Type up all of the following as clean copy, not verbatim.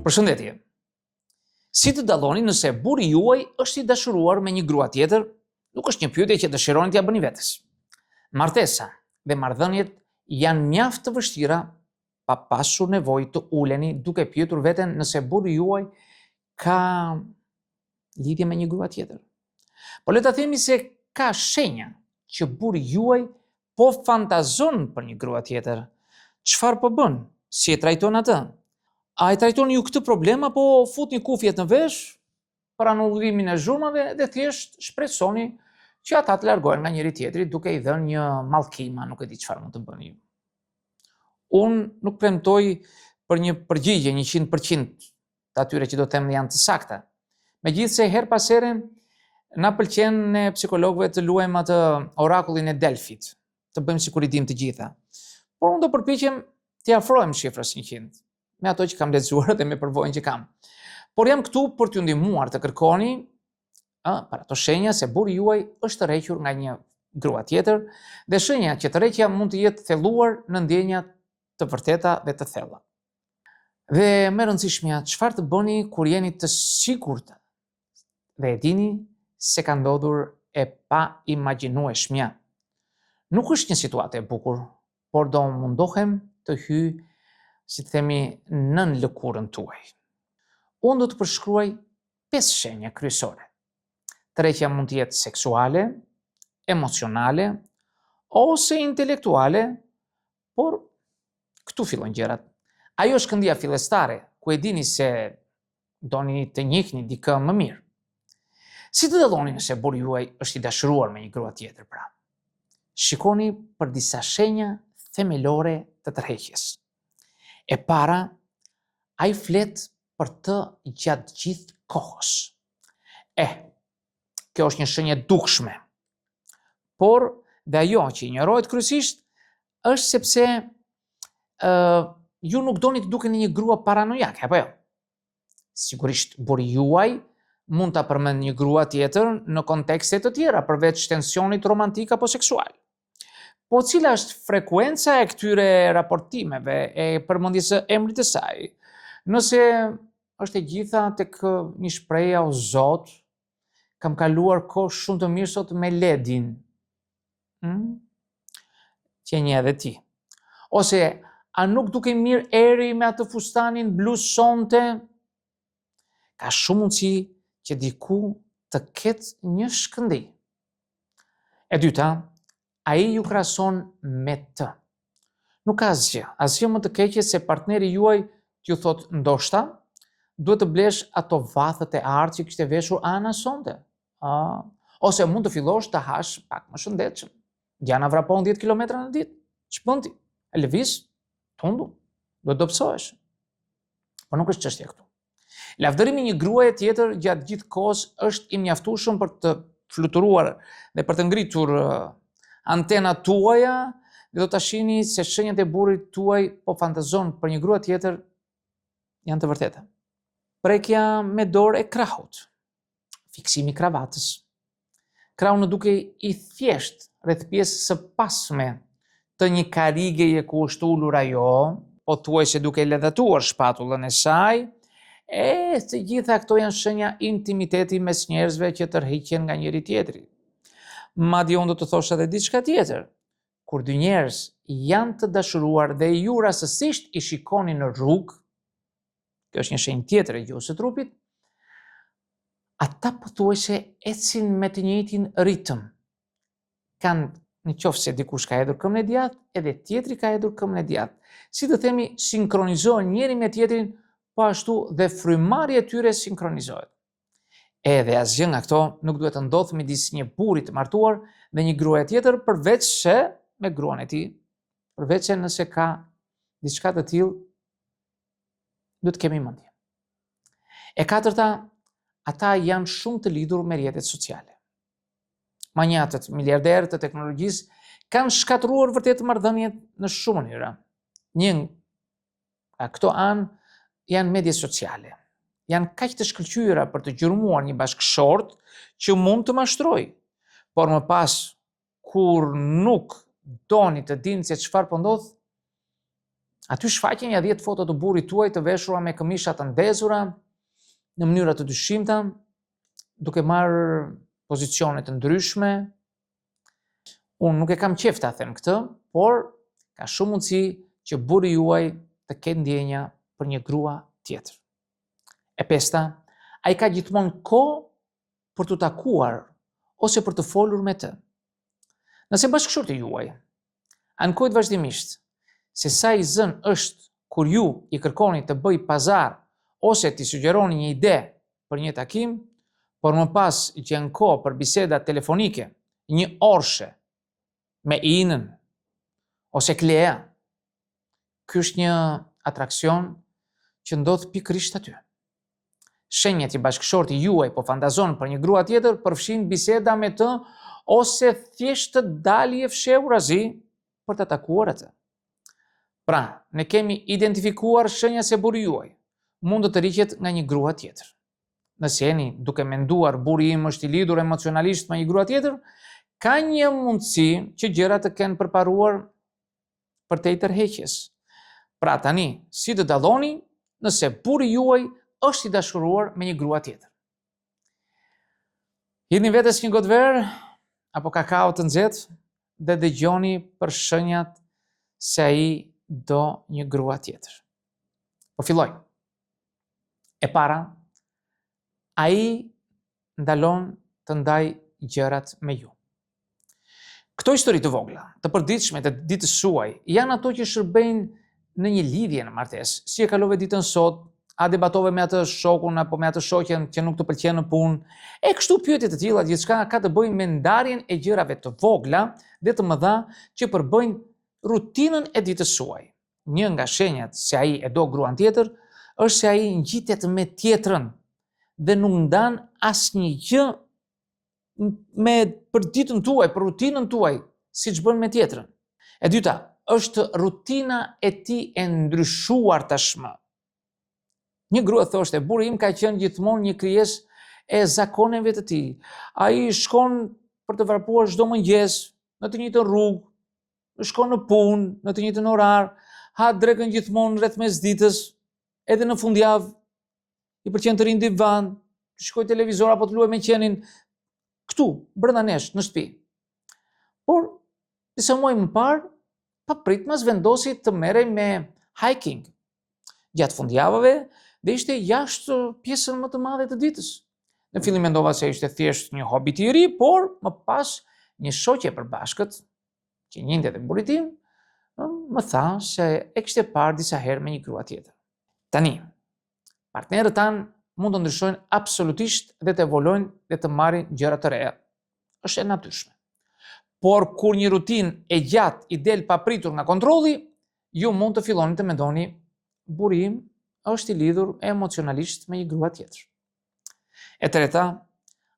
Përshëndetje. Si të dalloni nëse burri juaj është i dashuruar me një grua tjetër, nuk është një pyetje që dëshironi t'ia bëni vetes. Martesa dhe marrëdhëniet janë mjaft të vështira pa pasur nevojë të uleni duke pyetur veten nëse burri juaj ka lidhje me një grua tjetër. Po le ta themi se ka shenja që burri juaj po fantazon për një grua tjetër. Çfarë po bën? Si e trajton atë? A e trajtoni ju këtë problem apo futni kufjet në vesh për anullimin e zhurmave dhe thjesht shpresoni që ata të largohen nga njëri tjetri duke i dhënë një mallkima, nuk e di çfarë mund të bëni ju. Unë nuk premtoj për një përgjigje 100% të atyre që do të them janë të sakta. Megjithse her pas here na pëlqen ne psikologëve të luajmë atë orakullin e Delfit, të bëjmë sikur i dim të gjitha. Por unë do përpiqem t'i afrohem shifrës 100 me ato që kam lexuar dhe me përvojën që kam. Por jam këtu për t'ju ndihmuar të kërkoni për ato shenja se burri juaj është tërhequr nga një grua tjetër dhe shenja që tërheqja mund të jetë thelluar në ndjenja të vërteta dhe të thella. Dhe më e rëndësishmja, çfarë të bëni kur jeni të sigurt dhe e dini se ka ndodhur e pa imagjinueshmja. Nuk është një situatë e bukur, por do mundohem të hyj, si të themi, nën lëkurën tuaj. Unë do të përshkruaj 5 shenja kryesore. Tërheqja mund të jetë seksuale, emocionale ose intelektuale, por këtu fillojnë gjërat. Ajo është këndia fillestare, ku e dini se doni të njihni dikë më mirë. Si të dalloni nëse burri juaj është i dashuruar me një grua tjetër pra? Shikoni për disa shenja themelore të tërheqjes. E para, ai flet për të gjatë gjithë kohës. Kjo është një shenjë e dukshme. Por dhe ajo që injorohet kryesisht është sepse ju nuk doni të dukeni një grua paranojake, apo jo? Sigurisht burri juaj mund ta përmend një grua tjetër në kontekste të tjera përveç tensionit romantik apo seksual. Po cila është frekuenca e këtyre raportimeve e përmendjes së emrit të saj? Nëse është e gjitha tek një shprehje o Zot, kam kaluar kohë shumë të mirë sot me Ledin. Që një edhe ti. Ose a nuk duke mirë eri me atë fustanin blu sonte? Ka shumë mundësi që diku të ketë një shkëndij. E dyta, ai ju krahason me të. Nuk ka asgjë më të keqe se partneri juaj t'ju thot ndoshta duhet të blesh ato vathet e artë që kishte veshur Ana sonte. Ose mund të fillosh të hash pak më shëndetshëm. Diana vrapon 10 kilometra në ditë. Ç'bën ti? E lëviz? Tundu? Do të dobësohesh. Po nuk është çështja këtu. Lavdërimi një gruaje tjetër gjatë gjithë kohës është i mjaftueshëm për të fluturuar dhe për të ngritur antenat tuaja dhe do ta shihni se shenjat e burrit tuaj po fantazon për një grua tjetër janë të vërteta. Prekja me dorë e krahut, fiksimi i kravatës, krahu në duke i thjesht rreth pjesës së pasme të një karigeje ku është ulur ajo, pothuajse duke ledhatuar shpatullën e saj, të gjitha këto janë shenja intimiteti mes njerëzve që tërhiqen nga njëri tjetri. Madje unë do të thosha edhe diçka tjetër. Kur dy njerëz janë të dashuruar dhe ju rastësisht i shikoni në rrugë, kjo është një shenjë tjetër e gjuhës së trupit, ata pothuajse ecin me të njëjtin ritëm. Kanë, nëse dikush ka hedhur këmbën e djathtë, edhe tjetri ka hedhur këmbën e djathtë. Si të themi, sinkronizohen njëri me tjetrin, po ashtu dhe frymarrja e tyre sinkronizohet. Edhe asgjë nga këto nuk duhet të ndodhë midis një burri të martuar dhe një gruaje tjetër përveç se me gruan e tij, përveç se nëse ka diçka të tillë, duhet të kemi mendje. E katërta, ata janë shumë të lidhur me rrjetet sociale. Manjatët, miliarderët e teknologjisë kanë shkatëruar vërtet marrëdhëniet në shumë mënyra. Një nga këto anë janë mediat sociale. Janë kaq të shkëlqyera për të gjurmuar një bashkëshort që mund të mashtrojë, por më pas kur nuk doni të dini se çfarë po ndodh, Aty shfaqen ja 10 foto të burrit tuaj të veshura me këmisha të ndezura në mënyra të dyshimta, duke marrë pozicione të ndryshme. Unë nuk e kam qef ta them këtë, por ka shumë mundësi që burri juaj të ketë ndjenja për një grua tjetër. E pesta, ai ka gjithmonë kohë për të takuar ose për të folur me të. Nëse bashkëshorti juaj ankojt vazhdimisht se sa i zën është kur ju i kërkoni të bëj pazar ose t'i sugjeroni një ide për një takim, por më pas gjen kohë për biseda telefonike, një orshe me inën ose Klea, ky është një atraksion që ndodh pikërisht aty. Shenjat që bashkëshorti juaj po fantazon për një grua tjetër përfshin biseda me të ose thjesht të dalje fshehurazi për të takuar atë. Pra, ne kemi identifikuar shenja se burri juaj mund të tërhiqet nga një grua tjetër. Nëse jeni duke menduar burri im është i lidhur emocionalisht me një grua tjetër, ka një mundësi që gjërat të kenë përparuar për te i tërheqjes. Pra tani, si të dalloni nëse burri juaj është i dashuruar me një grua tjetër? Hidhni vetes një gotë verë apo kakao të nxehtë dhe dëgjoni për shenjat se ai do një grua tjetër. Po filloj. E para, ai ndalon të ndaj gjërat me ju. Këto histori të vogla, të përditshme të ditës suaj, janë ato që shërbejnë në një lidhje në martesë. Si e kalove ditën sot, a debatove me atë shokun apo me atë shoqen që nuk të pëlqen në punë? E kështu pyetje të tilla gjithçka ka të bëjnë me ndarjen e gjërave të vogla dhe të mëdha që përbëjnë rutinën e ditës suaj. Një nga shenjat se ai e do gruan tjetër është se ai ngjitet me tjetrën dhe nuk ndan asnjë gjë me për ditën tuaj, për rutinën tuaj, siç bën me tjetrën. E dyta, është rutina e tij e ndryshuar tashmë. Një grua thoshte, burri im ka qenë gjithmonë një krijesë e zakoneve të tij. Ai shkon për të vrapluar çdo mëngjes në të njëjtën rrugë, shkon në punë në të njëjtën orar, ha drekën gjithmonë rreth mesditës, edhe në fundjavë i pëlqen të rinë në divan, të shikojë televizor apo të luajë me qenin këtu, brenda nesh, në shtëpi. Por, disa muaj më parë, papritmas vendosi të merrej me hiking gjatë fundjavave dhe ishte jashtë pjesën më të madhe të ditës. Në fillim mendova se ishte thjesht një hobit i ri, por më pas një shoqe e përbashkët, që njinte dhe burri tim, më tha se e kishte parë disa herë me një grua tjetër. Tani, partnerët tanë mund të ndryshojnë absolutisht dhe të evolojnë dhe të marrin gjëra të reja. Është e natyrshme. Por kur një rutinë e gjatë i del papritur nga kontrolli, ju mund të filloni të mendoni burri im është i lidhur emocionalisht me një grua tjetër. E treta,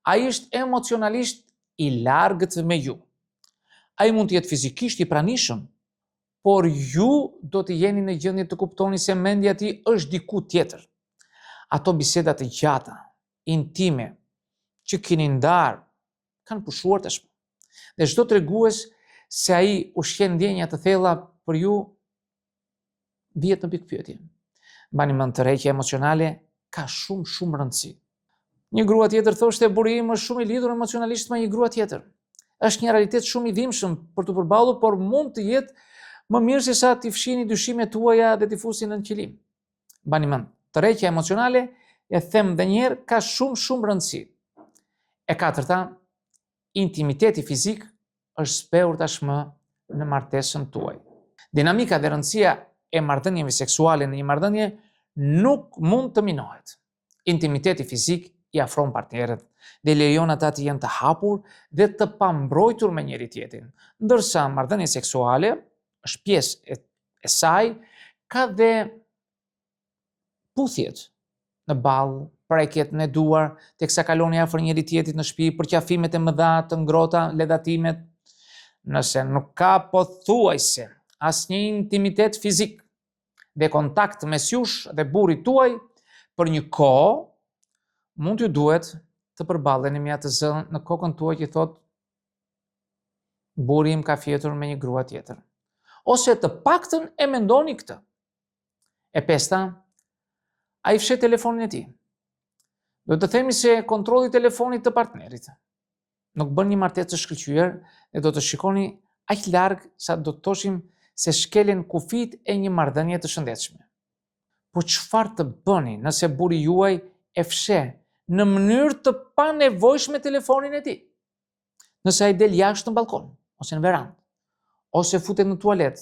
ai është emocionalisht i largët me ju. Ai mund të jetë fizikisht i pranishëm, por ju do të jeni në gjendje të kuptoni se mendja e tij është diku tjetër. Ato biseda të gjata, intime, që keni ndarë, kanë pushuar tashmë. Dhe çdo tregues se ai ushqen ndjenja të thella për ju vihet në pikpyetje. Mbani mend, tërheqja emocionale ka shumë rëndësi. Një grua tjetër thoshte burri im është shumë i lidhur emocionalisht me një grua tjetër. Është një realitet shumë i dhimbshëm për të përballur, por mund të jetë më mirë se sa t'i fshini dyshimet tuaja dhe t'i fusni në qëllim. Mbani mend, tërheqja emocionale, e them edhe një herë, ka shumë rëndësi. E katërta, intimiteti fizik është shpehur tashmë në martesën tuaj. Dinamika dhe rëndësia e marrëdhënieve seksuale në një marrëdhënie nuk mund të minohet. Intimiteti fizik i afron partnerët dhe lejon ata të jenë të hapur dhe të pambrojtur me njëri tjetrin, ndërsa marrëdhënia seksuale është pjesë e saj, ka dhe puthjet në ballë, prekjet në duar, teksa kaloni afër njëri tjetrit në shtëpi, përqafimet e mëdha të ngrohta, ledatimet. Nëse nuk ka pothuajse asnjë intimitet fizik dhe kontakt mes jush dhe burrit tuaj për një kohë, mund t'ju duhet të përballeni me atë zë në kokën tuaj që thot burri im ka fjetur me një grua tjetër. Ose të paktën e mendoni këtë. E pesta, a i fshet telefonin e tij. Do të themi se kontrolli i telefonit të partnerit nuk bën një martesë të shkëlqyer dhe do të shikoni aq larg sa do të thoshim se shkelen kufit e një marrëdhënie të shëndetshme. Po çfarë të bëni nëse burri juaj e fsheh në mënyrë të panevojshme telefonin e tij? Nëse ai del jashtë në balkon, ose në verandë, ose futet në tualet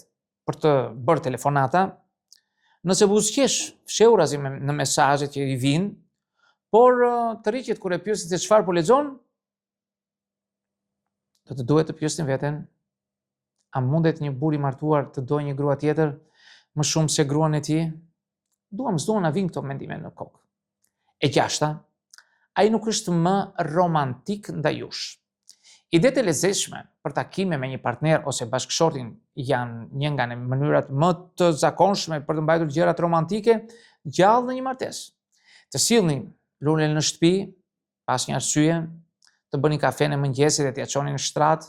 për të bërë telefonata, nëse buzëqesh fshehurazi në mesazhet që i vijnë, por të rriqet kur e pyesin se çfarë po lexon, do të duhet të pyesin veten, a mundet një burr i martuar të dojë një grua tjetër më shumë se gruan e tij? Duam na vinë këto mendime në kokë. E gjashta, ai nuk është më romantik ndaj jush. Idetë e lezetshme për takime me një partner ose bashkëshortin janë një nga mënyrat më të zakonshme për të mbajtur gjërat romantike gjallë në një martesë. Të sillni lule në shtëpi pas një arsye, të bëni kafe në mëngjesit dhe t'ia çoni në shtrat,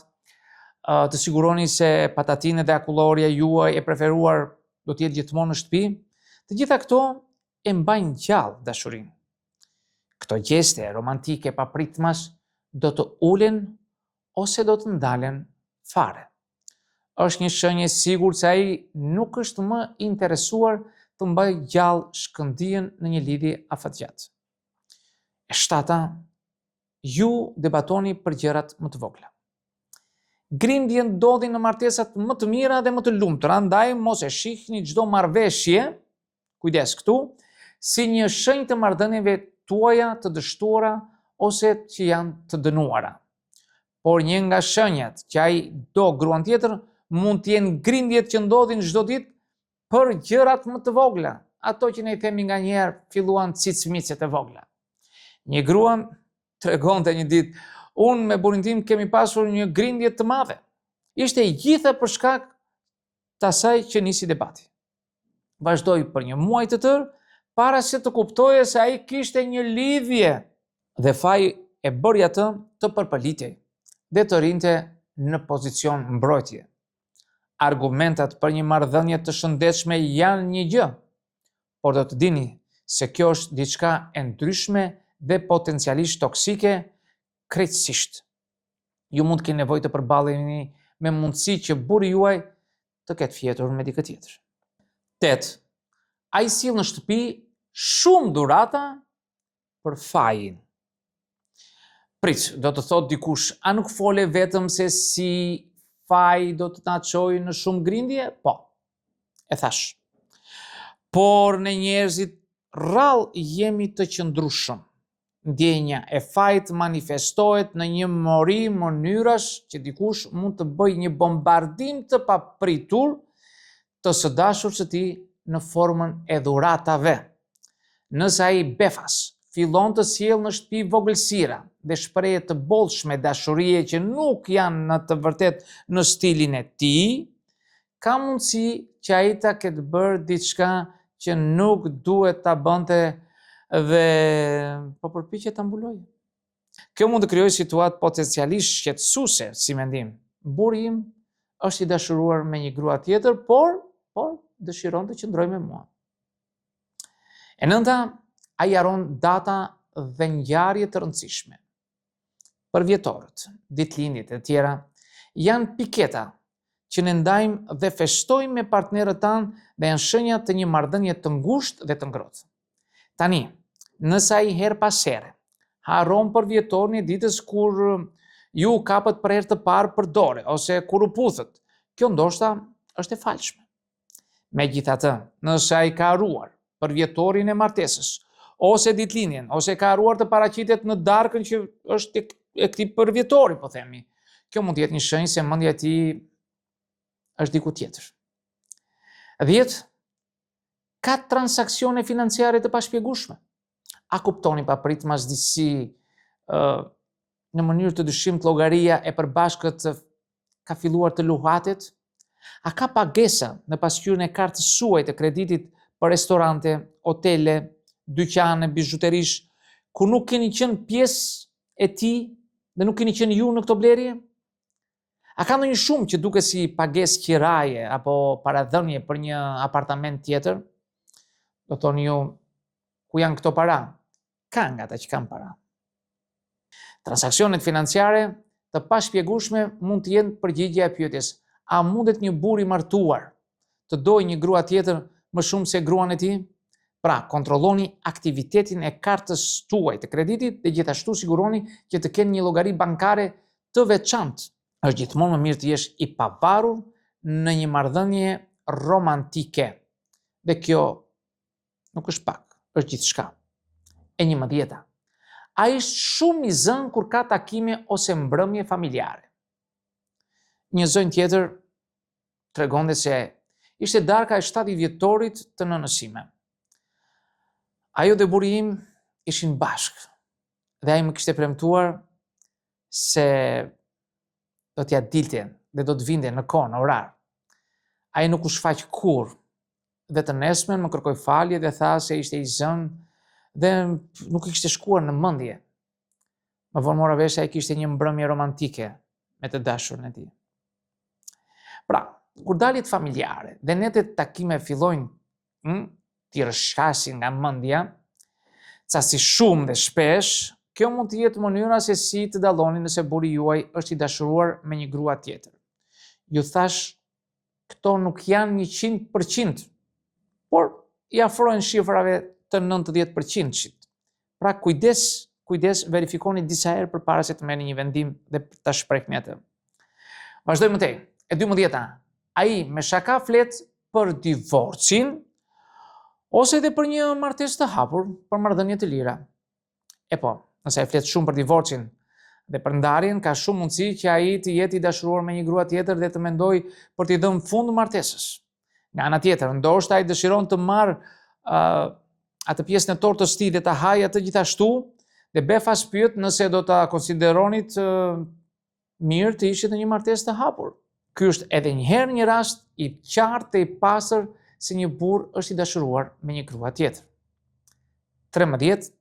të siguroni se patatinë dhe akullorja juaj e preferuar do të jetë gjithmonë në shtëpi. Të gjitha këto e mbajnë gjallë dashurinë. Këto gjeste romantike papritmas do të ulen ose do të ndalen fare. Është një shenjë e sigurt se ai nuk është më interesuar të mbajë gjallë shkëndijën në një lidhje afatgjat. E shtata, ju debatoni për gjërat më të vogla. Grindje ndodhin në martesat më të mira dhe më të lumtura, andaj mos e shihni çdo marrëveshje, kujdes këtu, si një shenjë të marrëdhënieve tuaja të dështuara ose që janë të dënuara. Por një nga shenjat që ai do gruan tjetër mund të jenë grindjet që ndodhin çdo ditë për gjërat më të vogla, ato që ne i themi nganjëherë filluan cicmicet e vogla. Një grua tregonte një ditë, unë me burrin tim kemi pasur një grindje të madhe. Ishte e gjitha për shkak të asaj që nisi debati. Vazhdoi për një muaj të tërë para se të kuptoje se ai kishte një lidhje dhe faji e bëri atë të përpalitej dhe të rinte në pozicion mbrojtje. Argumentat për një marrëdhënie të shëndetshme janë një gjë, por do të dini se kjo është diçka e ndryshme dhe potencialisht toksike krejtësisht. Ju mund të keni nevojë të përballeni me mundësi që burri juaj të ketë fjetur me dikë tjetër. 8. Ai sill në shtëpi shumë dhurata për fajin. Prit, do të thotë dikush, a nuk fole vetëm se si faj do të na çojë në shumë grindje? Po, e thash. Por ne njerëzit rrallë jemi të qëndrueshëm. Ndjenja e fajit manifestohet në një mori mënyrash që dikush mund të bëjë një bombardim të papritur të së dashur së tij në formën e dhuratave. Nëse ai befas fillon të sjellë në shtëpi vogëlsira dhe shprehje të bollshme dashurie që nuk janë në të vërtet në stilin e tij, ka mundësi që ai ta ketë bërë diçka që nuk duhet ta bënte dhe po përpiqet ta mbulojë. Kjo mund të krijojë situatë potencialisht shqetësuese, si mendim. Burri im është i dashuruar me një grua tjetër, por dëshiron të qëndrojë me mua. E 9, ai haron data dhe ngjarje të rëndësishme. Për vjetorët, ditëlindjet e tjera janë piketa që ne ndajmë dhe festojmë me partnerët tanë dhe janë shenja të një marrëdhënie të ngushtë dhe të ngrohtë. Tani, nëse ai her pas here haron për vjetorin e ditës kur ju kapët për herë të parë për dore ose kur u puthët, kjo ndoshta është e falshme. Megjithatë, nëse ai ka haruar për vjetorin e martesës ose ditëlindjen, ose ka haruar të paraqitet në darkën që është e këtij përvjetori, po themi, kjo mund të jetë një shenjë se mendja e tij është diku tjetër. 10. Ka transaksione financiare të pashpjegueshme. A kuptoni papritmas disi në mënyrë të dyshimit llogaria e përbashkët ka filluar të luhatet? A ka pagesa në pasqyrën e kartës suaj të kreditit për restorante, hotele, dyqane, bizhuterish, ku nuk keni qenë pjesë e tij dhe nuk keni qenë ju në këto blerje? A ka ndonjë shumë që duket si pagesë kiraje apo paradhënie për një apartament tjetër? Do thoni ju, ku janë këto para? Ka nga ata që kanë para. Transaksionet financiare të pashpjegueshme mund të jenë përgjigjja e pyetjes: a mundet një burr i martuar të dojë një grua tjetër më shumë se gruan e tij? Pra, kontrolloni aktivitetin e kartës tuaj të kreditit dhe gjithashtu siguroni që të kenë një llogari bankare të veçantë. Është gjithmonë më mirë të jesh i pavarur në një marrëdhënie romantike. Dhe kjo nuk është pak, është gjithçka. E 11. Ai është shumë i zënë kur ka takime ose mbrëmje familjare. Një zënjë tjetër tregonte se ishte darka e 7 vjetorit të nënës sime. Ajo dhe burri im ishin bashkë dhe ai më kishte premtuar se do t'ja dilte dhe do të vinte në kohë, në orar. Ai nuk u shfaq kurrë dhe të nesmen më kërkoi falje dhe tha se ishte i zënë dhe nuk i kishte shkuar në mendje. Më vonë mora vesh se ai kishte një mbrëmje romantike me të dashurën e tij. Pra, kur dalit familjare dhe netet takime fillojnë t'i rrshqasin nga mendja, ca si shumë dhe shpesh, kjo mund të jetë mënyra se si të dalloni nëse burri juaj është i dashuruar me një grua tjetër. Ju thash, këto nuk janë 100%, por i afrojnë shifrave të 90%. Pra kujdes, verifikoni disa herë përpara se të merrni një vendim dhe ta shprehni atë. Vazhdojmë tej. E 12. Ai me shaka flet për divorcin ose edhe për një martesë të hapur, për marrëdhënie të lira. E po, nëse ai flet shumë për divorcin dhe për ndarjen, ka shumë mundësi që ai të jetë i dashuruar me një grua tjetër dhe të mendoj për t'i dhënë fund martesës. Nga ana tjetër, ndoshta ai dëshiron të marrë atë pjesën e tortës së tij dhe ta hajë atë gjithashtu, dhe befas pyet nëse do ta konsideronit mirë të ishit në një martesë të hapur. Ky është edhe një herë një rast i qartë dhe i pastër se një burr është i dashuruar me një grua tjetër. 13.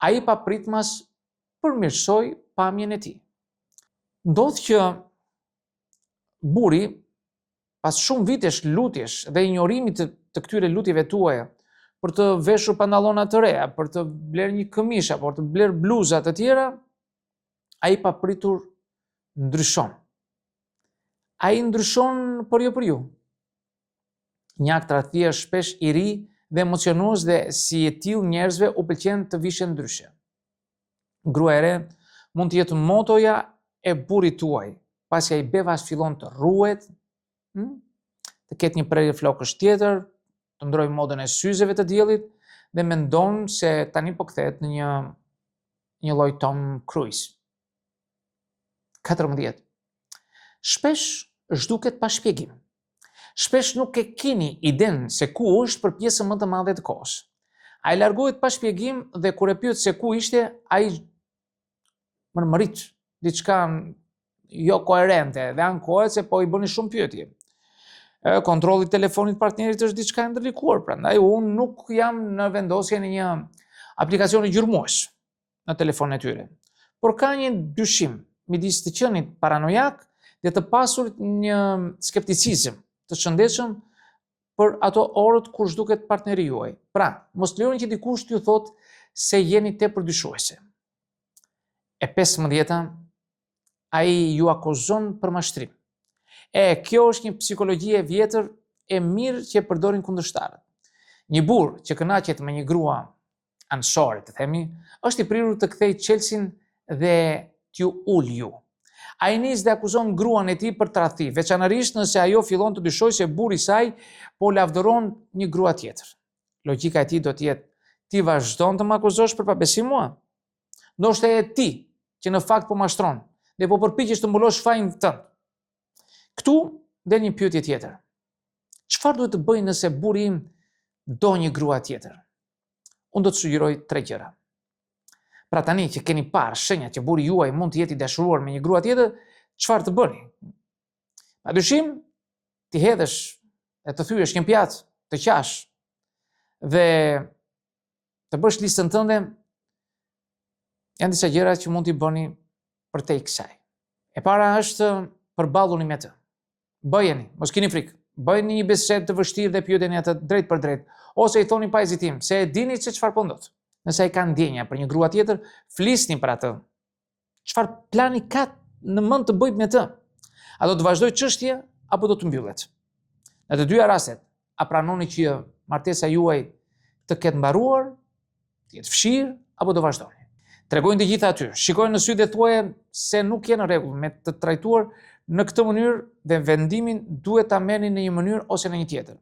Ai papritmas përmirësoi pamjen e tij. Ndodh që burri, pas shumë vitesh lutjesh dhe injorimit të këtyre lutjeve tuaja, për të veshur pantallona të reja, për të bler një këmishë apo të bler bluza të tjera, ai papritur ndryshon. Ai ndryshon por jo për ju. Një akt tradhtie është shpesh i ri dhe emocionues dhe si e tillë njerëzve u pëlqen të vishen ndryshe. Grua e re mund të jetë motoja e burrit tuaj, pasi ai bevas fillon të rruhet, të ketë një prerje flokësh tjetër, të ndrojë modën e syzeve të diellit dhe mendon se tani po kthehet në një lloj Tom Cruise. 14. Shpesh zhduket pa shpjegim. Shpesh nuk e keni idenë se ku është për pjesën më të madhe të kohës. Ai largohet pa shpjegim dhe kur e pyet se ku ishte, ai mërmërit diçka jo koherente dhe ankohet se po i bëni shumë pyetje. Kontrolli i telefonit partnerit është diçka e ndërlikuar, prandaj unë nuk jam në vendosjen e një aplikacioni gjurmues në telefonin e tyre. Por ka një dyshim midis të qenit paranojak dhe të pasur një skepticizëm të shëndetshëm për ato orët kur zhduket partneri juaj. Pra, mos lejoni që dikush t'ju thotë se jeni tepër dyshuese. E 15. Ai ju akuzon për mashtrim. Kjo është një psikologji e vjetër e mirë që e përdorin kundërshtarët. Një burr që kënaqet me një grua anësore, të themi, është i prirur të kthejë Chelsin dhe t'ju ul ju. Ai nis dhe akuzon gruan e tij për tradhti, veçanërisht nëse ajo fillon të dyshojë se burri i saj po lavdëron një grua tjetër. Logjika e tij do të jetë: ti vazhdon të më akuzosh për pabesim mua? Ndoshta e ti që në fakt po mashtron dhe po përpiqesh të mbulosh fajin tënd. Këtu del një pyetje tjetër. Çfarë duhet të bëj nëse burri im do një grua tjetër? Unë do të sugjeroj 3 gjëra. Pra tani që keni parë shenjat që burri juaj mund të jetë i dashuruar me një grua tjetër, çfarë të bëni? Padyshim, ti hedhësh e të thyesh një pjatë, të qash dhe të bësh listën tënde. Janë disa gjëra që mund t'i bëni për te i kësaj. E para është përballuni me të. Bëjeni, mos keni frikë. Bëjeni një bisedë të vështirë dhe pyeteni atë drejt për drejt. ose i thoni pa hezitim se e dini se çfarë po ndodh. Nëse ai ka ndjenja për një grua tjetër, flisni për atë. Çfarë plani ka në mend të bëjë me të? A do të vazhdoj çështje apo do të mbyllet? Në të dyja rastet, a pranoni që martesa juaj të ketë mbaruar, të jetë fshirë apo do vazhdoni? Tregojnë të gjitha aty, shikojnë në sy dhe thuaje se nuk je në rregull me të trajtuar në këtë mënyrë dhe vendimin duhet ta merrni në një mënyrë ose në një tjetër.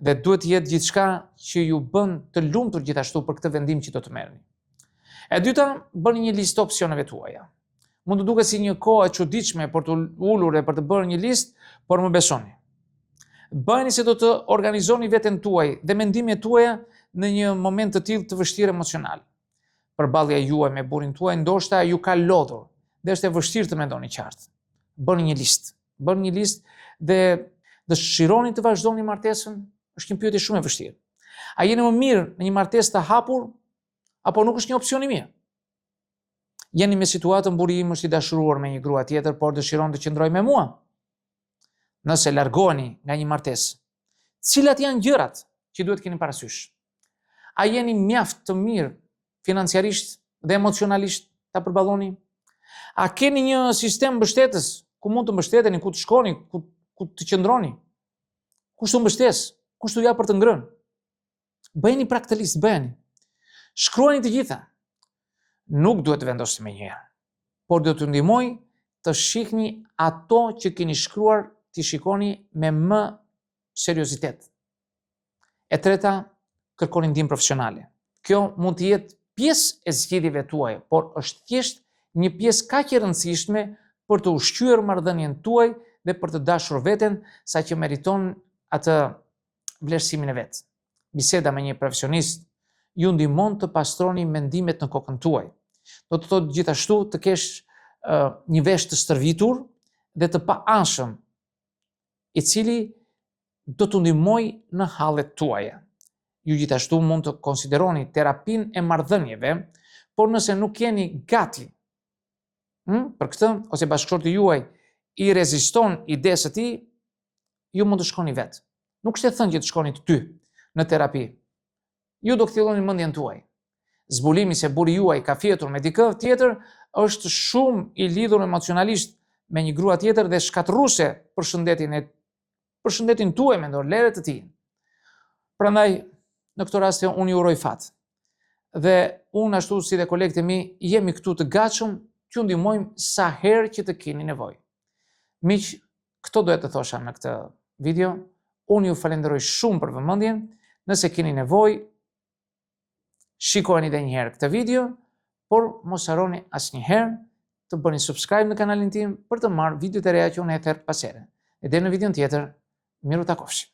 Dhe duhet të jetë gjithçka që ju bën të lumtur gjithashtu për këtë vendim që do të merrni. E dyta, bëni një listë opsioneve tuaja. Mund të duket si një kohë e çuditshme për të ulur e për të bërë një listë, por më besoni. Bëni se do të organizoni veten tuaj dhe mendimet tuaja në një moment të tillë të vështirë emocional. Përballja juaj me burrin tuaj ndoshta ju ka lodhur dhe është e vështirë të mendoni qartë. Bëni një listë dhe dëshironi të vazhdoni martesën, është një pyetje shumë e vështirë. A jeni më mirë në një martesë të hapur apo nuk është një opsion i mirë? Jeni me situatën burri im është i dashuruar me një grua tjetër, por dëshiron të qëndrojë me mua. Nëse largoheni nga një martesë, cilat janë gjërat që duhet keni parasysh? A jeni mjaft të mirë financiarisht dhe emocionalisht ta përballoni? A keni një sistem mbështetës ku mund të mbështeteni, ku të shkoni, ku të qëndroni? Kush të mbështes? Kush të jap për të ngrënë? Bëjeni pra këtë listë, bëjeni. Shkruani të gjitha. Nuk duhet të vendosni menjëherë, por do t'ju ndihmoj të shihni ato që keni shkruar, t'i shikoni me më seriozitet. E treta, kërkoni ndihmë profesionale. Kjo mund të jetë pjesë e zgjedhjeve tuaja, por është thjesht një pjesë kaq e rëndësishme për të ushqyer marrëdhënien tuaj dhe për të dashur veten sa që meriton atë vlerësimin e vet. Biseda me një profesionist ju ndihmon të pastroni mendimet në kokën tuaj. Do të thotë gjithashtu të kesh një vesh të stërvitur dhe të paanshëm, i cili do të ndihmojë në hallet tuaja. Ju gjithashtu mund të konsideroni terapinë e marrëdhënieve, por nëse nuk jeni gati për këtë, ose bashkëshorti juaj i reziston idesë së tij, ju mund të shkoni vetë. Nuk është e thënë që të shkoni të dy në terapi. Ju do kthjelloni mendjen tuaj. Zbulimi se burri juaj ka fjetur me dikë tjetër është shumë i lidhur emocionalisht me një grua tjetër dhe shkatërruese për shëndetin tuaj mendor, lere të tij. Prandaj, në këtë rast unë ju uroj fat. Dhe unë ashtu si dhe kolegët e mi jemi këtu të gatshëm t'ju ndihmojmë sa herë që të keni nevojë. Miq, këto doja të thosha në këtë video. Unë ju falenderoj shumë për vëmendjen. Nëse keni nevojë, shikojeni edhe një herë këtë video, por mos harroni asnjëherë të bëni subscribe në kanalin tim për të marrë videot e reja që unë hedh her pas here. E deri në videon tjetër, miru takofshi.